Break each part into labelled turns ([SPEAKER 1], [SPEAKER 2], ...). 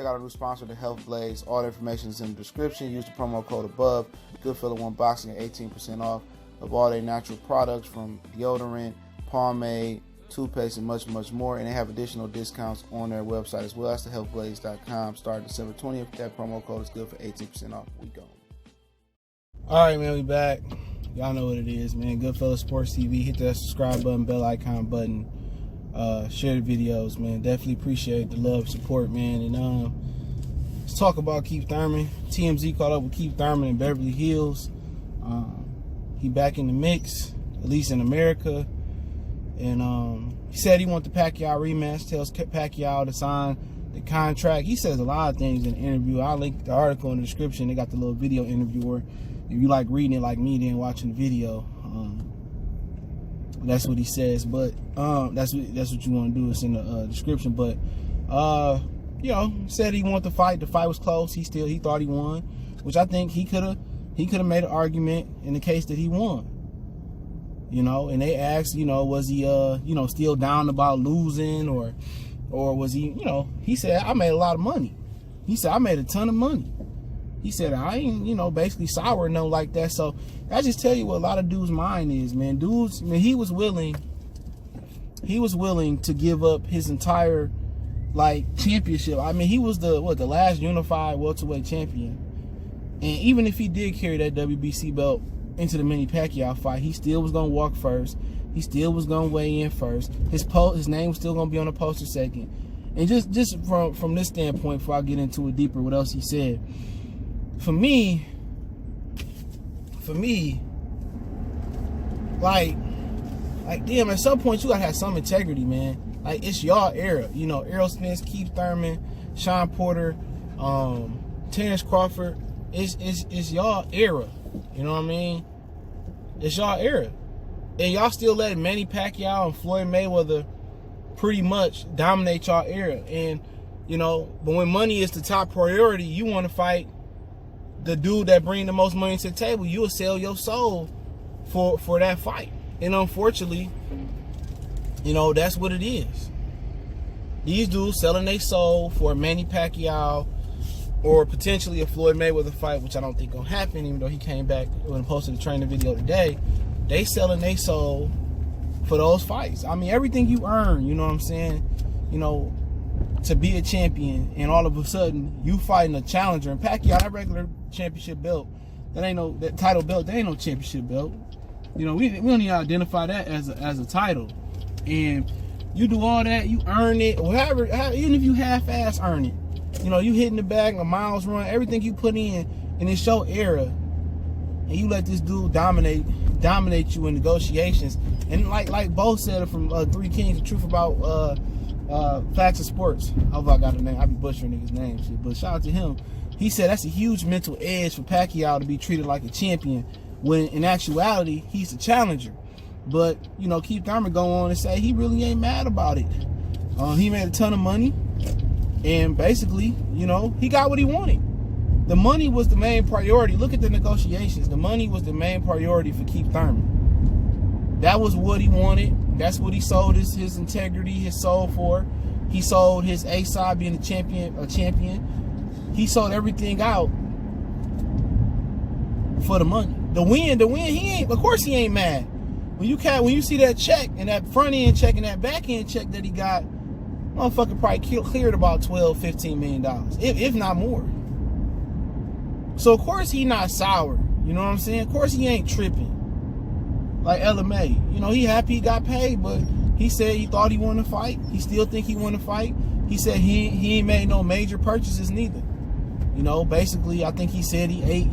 [SPEAKER 1] check out our new sponsor, the Health Blaze. All the information is in the description. Use the promo code above. Goodfellow Unboxing at 18% off of all their natural products, from deodorant, pomade, toothpaste, and much, much more. And they have additional discounts on their website as well. That's thehealthblaze.com. Starting December 20th. That promo code is good for 18% off. We go.
[SPEAKER 2] All right, man, we back. Y'all know what it is, man. Goodfellow Sports TV. Hit that subscribe button, bell icon button. Share the videos, man. Definitely appreciate the love, support, man. And let's talk about Keith Thurman. TMZ caught up with Keith Thurman in Beverly Hills. He back in the mix, at least in America. And he said he want the Pacquiao rematch. Tells Pacquiao to sign the contract. He says a lot of things in the interview. I'll link the article in the description. They got the little video interviewer. If you like reading it like me, then watching the video. That's what he says, but that's what you want to do. It's in the description. But you know, said he wanted to fight. The fight was close. He thought he won, which I think he could have made an argument in the case that he won. You know, and they asked, you know, was he you know, still down about losing, or was he, you know, he said, I made a lot of money. He said, I made a ton of money. He said, I ain't, you know, basically sour, no, like that. So I just tell you what a lot of dudes' mind is, man. Dudes, man, he was willing to give up his entire, like, championship. I mean, he was the last unified welterweight champion. And even if he did carry that WBC belt into the Manny Pacquiao fight, he still was gonna walk first. He still was gonna weigh in first. His name was still gonna be on the poster second. And just from this standpoint, before I get into it deeper, what else he said. For me, like damn, at some point you gotta have some integrity, man. Like, it's y'all era, you know, Errol Spence, Keith Thurman, Sean Porter, Terrence Crawford. It's y'all era, you know what I mean? It's y'all era, and y'all still letting Manny Pacquiao and Floyd Mayweather pretty much dominate y'all era. And you know, but when money is the top priority, you want to fight the dude that bring the most money to the table. You will sell your soul for that fight. And unfortunately, you know, that's what it is. These dudes selling their soul for a Manny Pacquiao or potentially a Floyd Mayweather fight, which I don't think gonna happen, even though he came back when posted the training video today. They selling their soul for those fights. I mean, everything you earn, you know what I'm saying? You know, to be a champion, and all of a sudden you fighting a challenger. And Pacquiao, that regular championship belt, that title belt, that ain't no championship belt. You know, we don't even identify that as a title. And you do all that, you earn it, or however, even if you half-ass earn it. You know, you hitting the bag, a miles run, everything you put in, and it's your era, and you let this dude dominate you in negotiations. And like Bo said from Three Kings, the truth about Facts Sports. I hope I got the name. I be butchering niggas' names, but shout out to him. He said that's a huge mental edge for Pacquiao to be treated like a champion, when in actuality he's a challenger. But you know, Keith Thurman go on and say he really ain't mad about it. He made a ton of money, and basically, you know, he got what he wanted. The money was the main priority. Look at the negotiations. The money was the main priority for Keith Thurman. That was what he wanted. That's what he sold his integrity, his soul for. He sold his A side, being a champion. He sold everything out for the money. The win, he ain't, of course he ain't mad. When you see that check, and that front end check and that back end check that he got, motherfucker probably cleared about $12-15 million, if not more. So of course he not sour, you know what I'm saying? Of course he ain't tripping like LMA. You know, he happy he got paid, but he said he thought he wanted to fight. He still think he want to fight. He said he ain't made no major purchases neither. You know, basically, I think he said he ate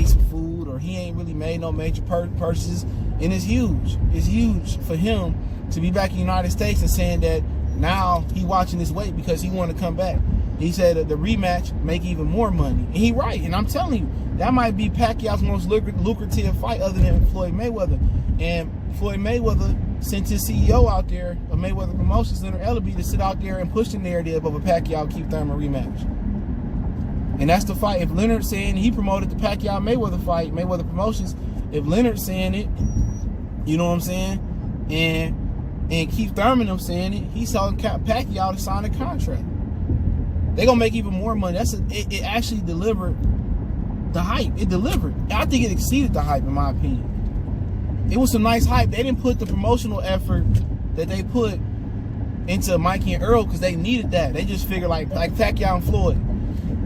[SPEAKER 2] some food, or he ain't really made no major purchases. And it's huge. It's huge for him to be back in the United States and saying that now he watching his weight because he want to come back. He said that the rematch make even more money. And he right. And I'm telling you, that might be Pacquiao's most lucrative fight other than Floyd Mayweather. And Floyd Mayweather sent his CEO out there of Mayweather Promotions, Leonard Ellaby, to sit out there and push the narrative of a Pacquiao-Keith Thurman rematch. And that's the fight. If Leonard's saying he promoted the Pacquiao-Mayweather fight, Mayweather Promotions, if Leonard's saying it, you know what I'm saying? And And Keith Thurman, I'm saying it, he's telling Pacquiao to sign a contract. They're going to make even more money. It actually delivered the hype. It delivered. I think it exceeded the hype, in my opinion. It was some nice hype. They didn't put the promotional effort that they put into Mikey and Earl because they needed that. They just figured like Pacquiao and Floyd.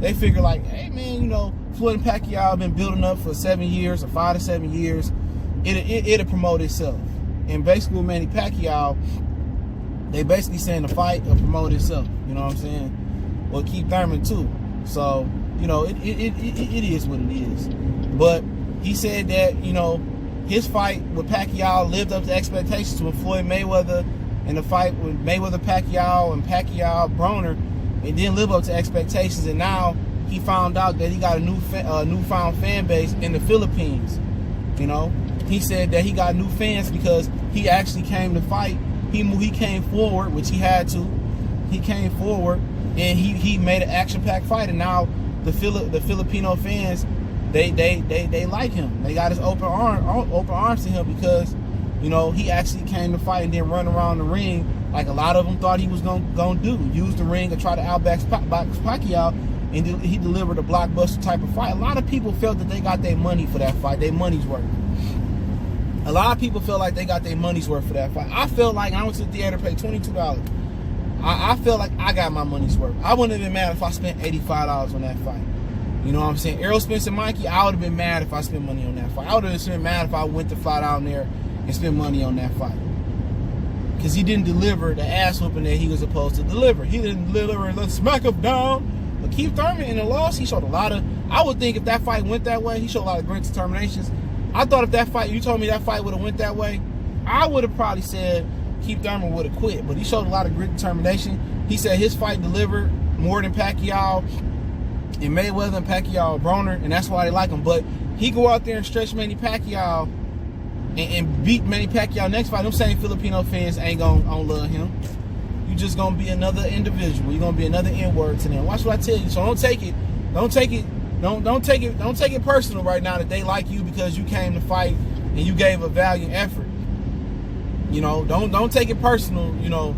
[SPEAKER 2] They figured like, hey man, you know, Floyd and Pacquiao have been building up for 7 years or 5 to 7 years. It'll promote itself. And basically with Manny Pacquiao, they basically saying the fight will promote itself. You know what I'm saying? Well, Keith Thurman too. So, you know, it is what it is. But he said that, you know, his fight with Pacquiao lived up to expectations with Floyd Mayweather, and the fight with Mayweather-Pacquiao and Pacquiao-Broner, it didn't live up to expectations. And now he found out that he got a newfound fan base in the Philippines. You know, he said that he got new fans because he actually came to fight. He came forward, which he had to. He came forward and he made an action-packed fight. And now the Filipino fans, they like him. They got his open arms to him because, you know, he actually came to fight and didn't run around the ring like a lot of them thought he was gonna do. Use the ring and try to outbox Pacquiao, and he delivered a blockbuster type of fight. A lot of people felt that they got their money for that fight, their money's worth. A lot of people felt like they got their money's worth for that fight. I felt like I went to the theater, paid $22. I felt like I got my money's worth. I wouldn't have been mad if I spent $85 on that fight. You know what I'm saying? Errol Spence and Mikey, I would have been mad if I spent money on that fight. I would have been mad if I went to fly down there and spend money on that fight. Because he didn't deliver the ass whooping that he was supposed to deliver. He didn't deliver the smack him down. But Keith Thurman in the loss, he showed a lot of, I would think if that fight went that way, he showed a lot of great determinations. I thought if that fight, you told me that fight would have went that way, I would have probably said Keith Thurman would have quit. But he showed a lot of grit determination. He said his fight delivered more than Pacquiao and Mayweather and Pacquiao-Broner, and that's why they like him. But he go out there and stretch Manny Pacquiao and beat Manny Pacquiao next fight. Them same Filipino fans ain't gonna love him. You just gonna be another individual. You're gonna be another N-word to them. Watch what I tell you. So don't take it personal right now that they like you because you came to fight and you gave a valiant effort. You know, don't take it personal. You know,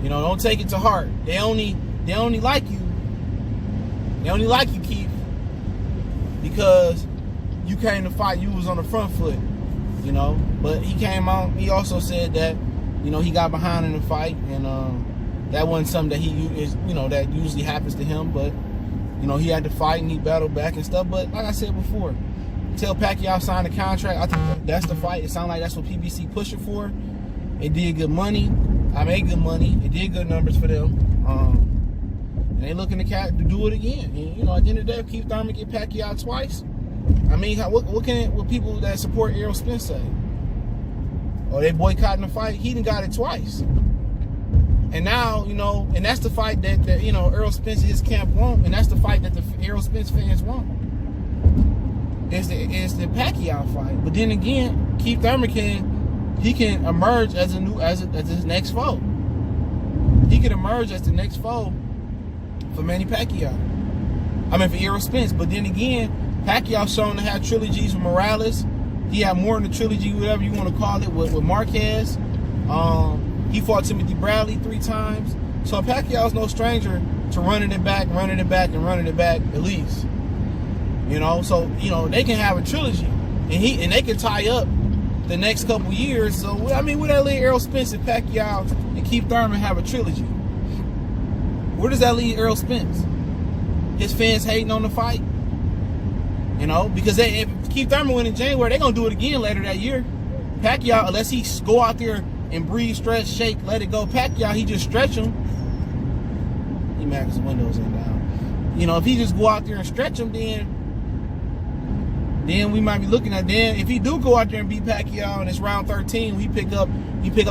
[SPEAKER 2] don't take it to heart. They only like you. They only like you, Keith, because you came to fight. You was on the front foot. You know, but he came out. He also said that, you know, he got behind in the fight, and that wasn't something that that usually happens to him. But you know, he had to fight and he battled back and stuff. But like I said before, until Pacquiao signed the contract, I think that's the fight. It sounded like that's what PBC pushing for. It did good money. I made good money. It did good numbers for them. And they looking to do it again. And, you know, at the end of the day, if Keith Thurman get Pacquiao twice, I mean, what people that support Errol Spence say? Or they boycotting the fight? He done got it twice. And now, you know, and that's the fight that you know, Errol Spence and his camp want, and that's the fight that the Errol Spence fans want. Is the Pacquiao fight. But then again, Keith Thurman can emerge as his next foe. He can emerge as the next foe for Manny Pacquiao. I mean, for Errol Spence. But then again, Pacquiao shown to have trilogies with Morales. He had more than a trilogy, whatever you want to call it, with Marquez. He fought Timothy Bradley 3 times. So Pacquiao's no stranger to running it back, at least. You know, so, you know, they can have a trilogy. And they can tie up the next couple years. So, I mean, would that leave Errol Spence and Pacquiao and Keith Thurman have a trilogy? Where does that leave Errol Spence? His fans hating on the fight? You know, because if Keith Thurman win in January, they're going to do it again later that year. Pacquiao, unless he go out there and breathe, stretch, shake, let it go. Pacquiao, he just stretch him. He mad because the windows ain't down. You know, if he just go out there and stretch him, then we might be looking at, then if he do go out there and beat Pacquiao and it's round 13, he pick up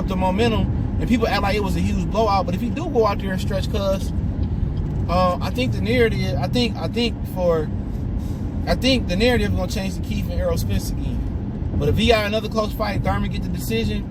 [SPEAKER 2] the momentum, and people act like it was a huge blowout. But if he do go out there and stretch, I think the narrative, I think the narrative is going to change to Keith and Errol Spence again. But if he got another close fight, Thurman get the decision,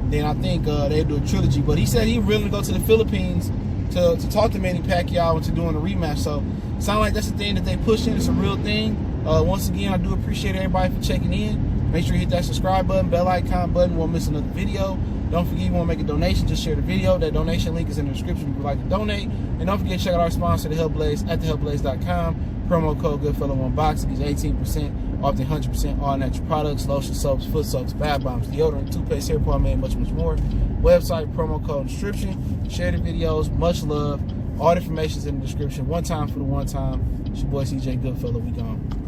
[SPEAKER 2] then I think they'll do a trilogy. But he said he willing to go to the Philippines to talk to Manny Pacquiao and to doing a rematch. So it sounds like that's the thing that they pushing. It's a real thing. Once again, I do appreciate everybody for checking in. Make sure you hit that subscribe button, bell icon button. Won't miss another video. Don't forget, you want to make a donation, just share the video. That donation link is in the description if you would like to donate. And don't forget to check out our sponsor, The Health Blaze, at thehealthblaze.com. Promo code GoodFellow1Boxing gets 18% off the 100% all natural products, lotion, soaps, foot soaps, bath bombs, deodorant, toothpaste, hair pomade, much more. Website, promo code, description. Share the videos. Much love. All the information is in the description. One time for the one time. It's your boy CJ Goodfellow. We gone.